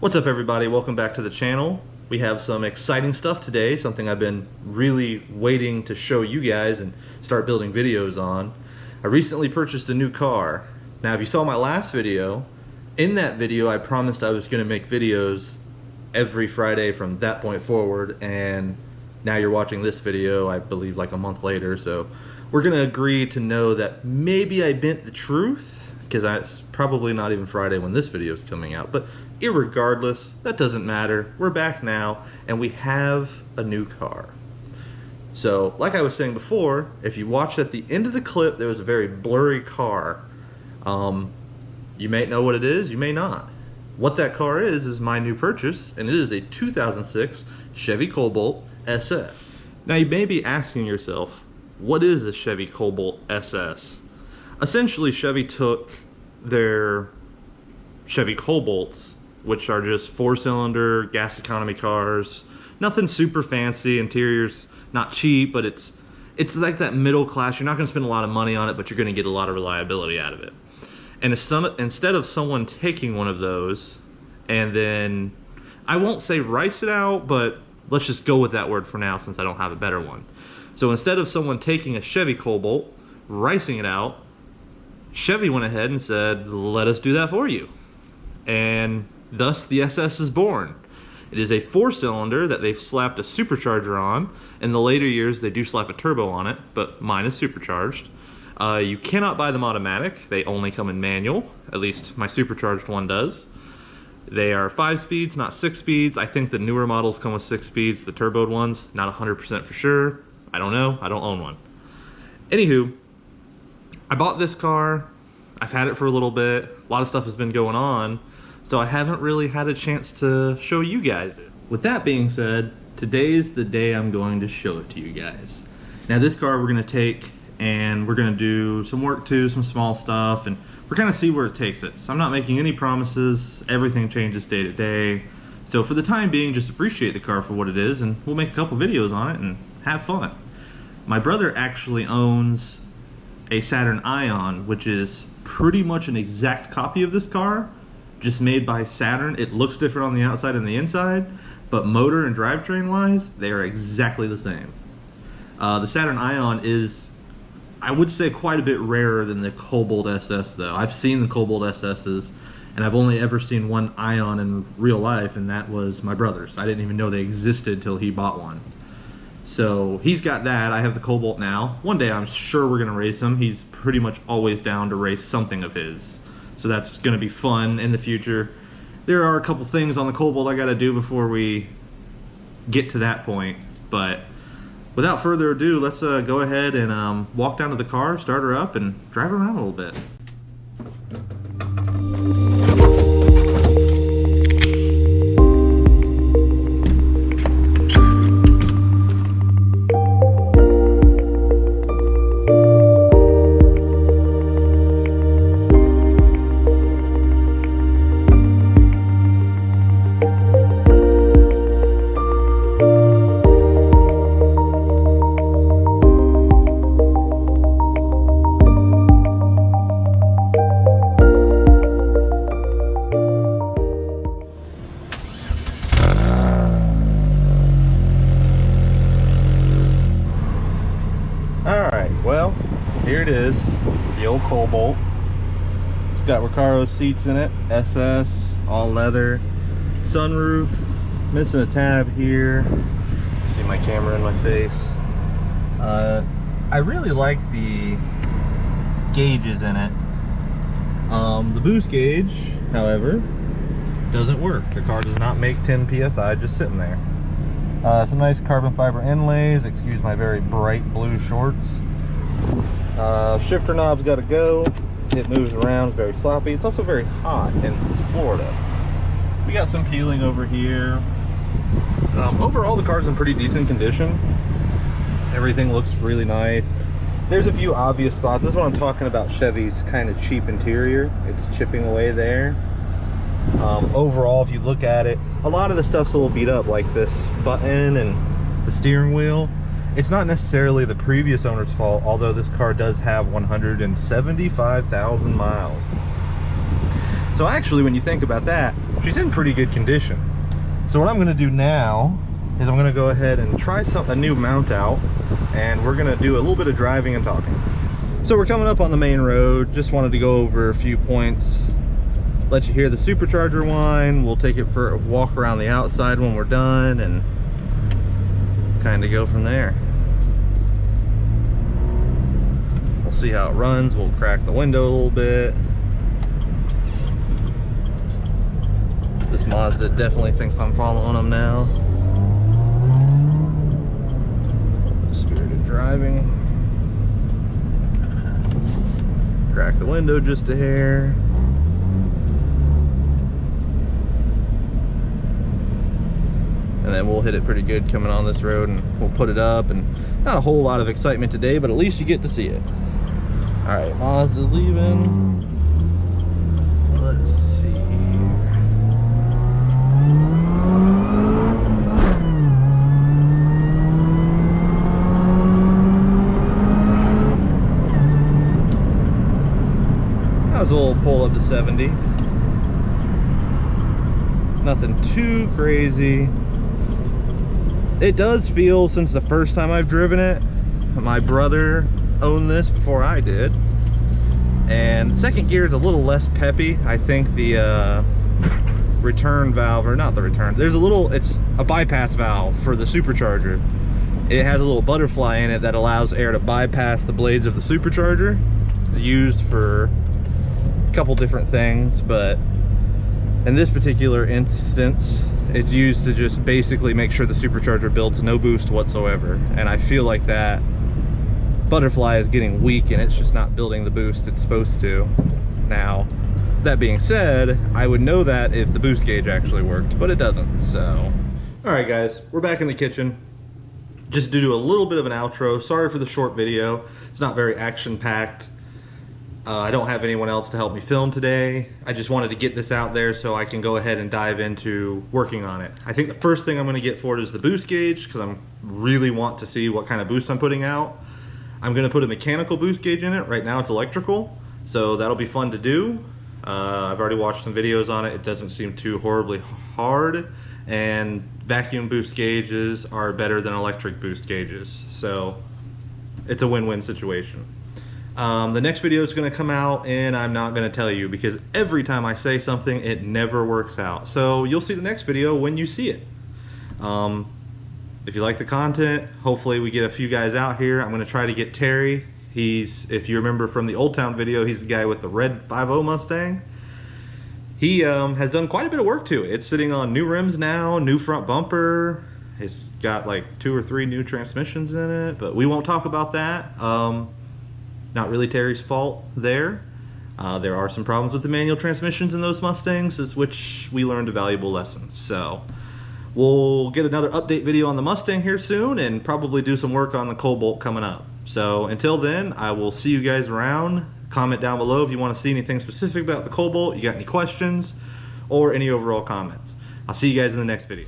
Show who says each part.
Speaker 1: What's up everybody, welcome back to the channel. We have some exciting stuff today, something I've been really waiting to show you guys and start building videos on. I recently purchased a new car. Now if you saw my last video, in that video I promised I was going to make videos every Friday from that point forward, and now you're watching this video I believe like a month later, so we're going to agree to know that maybe I bent the truth, because it's probably not even Friday when this video is coming out, but irregardless, that doesn't matter. We're back now and we have a new car. So like I was saying before, if you watched at the end of the clip, there was a very blurry car. You may know what it is, you may not. What that car is my new purchase, and it is a 2006 Chevy Cobalt SS. Now you may be asking yourself, what is a Chevy Cobalt SS? Essentially, Chevy took their Chevy Cobalts, which are just 4-cylinder gas economy cars, nothing super fancy, interior's not cheap, but it's like that middle class. You're not going to spend a lot of money on it, but you're going to get a lot of reliability out of it. And instead of someone taking one of those and then, I won't say rice it out, but let's just go with that word for now since I don't have a better one. So instead of someone taking a Chevy Cobalt, ricing it out, Chevy went ahead and said, let us do that for you. And thus the SS is born. It is a 4-cylinder that they've slapped a supercharger on. In the later years they do slap a turbo on it, but mine is supercharged. You cannot buy them automatic, they only come in manual, at least my supercharged one does. They are 5 speeds, not 6 speeds. I think the newer models come with 6 speeds, the turboed ones, not 100% for sure. I don't know, I don't own one. Anywho, I bought this car, I've had it for a little bit, a lot of stuff has been going on, so I haven't really had a chance to show you guys it. With that being said, today's the day I'm going to show it to you guys. Now this car we're going to take and we're going to do some work to, some small stuff, and we're going to see where it takes us. I'm not making any promises, everything changes day to day, so for the time being just appreciate the car for what it is, and we'll make a couple videos on it and have fun. My brother actually owns a Saturn Ion, which is pretty much an exact copy of this car, just made by Saturn. It looks different on the outside and the inside, but motor and drivetrain wise, they are exactly the same. The Saturn Ion is, I would say, quite a bit rarer than the Cobalt SS though. I've seen the Cobalt SS's, and I've only ever seen one Ion in real life, and that was my brother's. I didn't even know they existed till he bought one. So he's got that, I have the Cobalt now. One day I'm sure we're gonna race him. He's pretty much always down to race something of his. So that's gonna be fun in the future. There are a couple things on the Cobalt I gotta do before we get to that point. But without further ado, let's go ahead and walk down to the car, start her up, and drive around a little bit. Well, here it is, the old Cobalt. It's got Recaro seats in it, SS, all leather, sunroof, missing a tab here. See my camera in my face. I really like the gauges in it. The boost gauge, however, doesn't work. The car does not make 10 PSI just sitting there. Some nice carbon fiber inlays, excuse my very bright blue shorts. Shifter knob's got to go. It moves around, it's very sloppy. It's also very hot in Florida. We got some peeling over here. Overall the car's in pretty decent condition. Everything looks really nice. There's a few obvious spots. This is what I'm talking about, Chevy's kind of cheap interior. It's chipping away there. Overall, if you look at it, a lot of the stuff's a little beat up, like this button and the steering wheel. It's not necessarily the previous owner's fault, although this car does have 175,000 miles. So actually, when you think about that, she's in pretty good condition. So what I'm gonna do now is I'm gonna go ahead and try a new mount out, and we're gonna do a little bit of driving and talking. So we're coming up on the main road. Just wanted to go over a few points, let you hear the supercharger whine. We'll take it for a walk around the outside when we're done and kind of go from there. We'll see how it runs. We'll crack the window a little bit. This Mazda definitely thinks I'm following them now. Spirited driving. Crack the window just a hair. And then we'll hit it pretty good coming on this road, and we'll put it up. And not a whole lot of excitement today, but at least you get to see it. All right, Mazda's leaving. Let's see. That was a little pull up to 70. Nothing too crazy. It does feel, since the first time I've driven it, my brother owned this before I did, and second gear is a little less peppy. I think the return valve, or not the return, there's a little, it's a bypass valve for the supercharger. It has a little butterfly in it that allows air to bypass the blades of the supercharger. It's used for a couple different things, but in this particular instance, it's used to just basically make sure the supercharger builds no boost whatsoever. And I feel like that butterfly is getting weak and it's just not building the boost it's supposed to. Now, that being said, I would know that if the boost gauge actually worked, but it doesn't. So, all right guys, we're back in the kitchen. Just to do a little bit of an outro. Sorry for the short video. It's not very action-packed. I don't have anyone else to help me film today. I just wanted to get this out there so I can go ahead and dive into working on it. I think the first thing I'm going to get for it is the boost gauge, because I really want to see what kind of boost I'm putting out. I'm going to put a mechanical boost gauge in it. Right now it's electrical, so that'll be fun to do. I've already watched some videos on it. It doesn't seem too horribly hard, and vacuum boost gauges are better than electric boost gauges, so it's a win-win situation. The next video is going to come out, and I'm not going to tell you, because every time I say something it never works out. So you'll see the next video when you see it. If you like the content, hopefully we get a few guys out here. I'm going to try to get Terry. He's, if you remember from the Old Town video, he's the guy with the red 5.0 Mustang. He has done quite a bit of work to it. It's sitting on new rims now, new front bumper. It's got like 2 or 3 new transmissions in it, but we won't talk about that. Not really Terry's fault there. There are some problems with the manual transmissions in those Mustangs, which we learned a valuable lesson. So we'll get another update video on the Mustang here soon, and probably do some work on the Cobalt coming up. So until then, I will see you guys around. Comment down below if you want to see anything specific about the Cobalt, you got any questions, or any overall comments. I'll see you guys in the next video.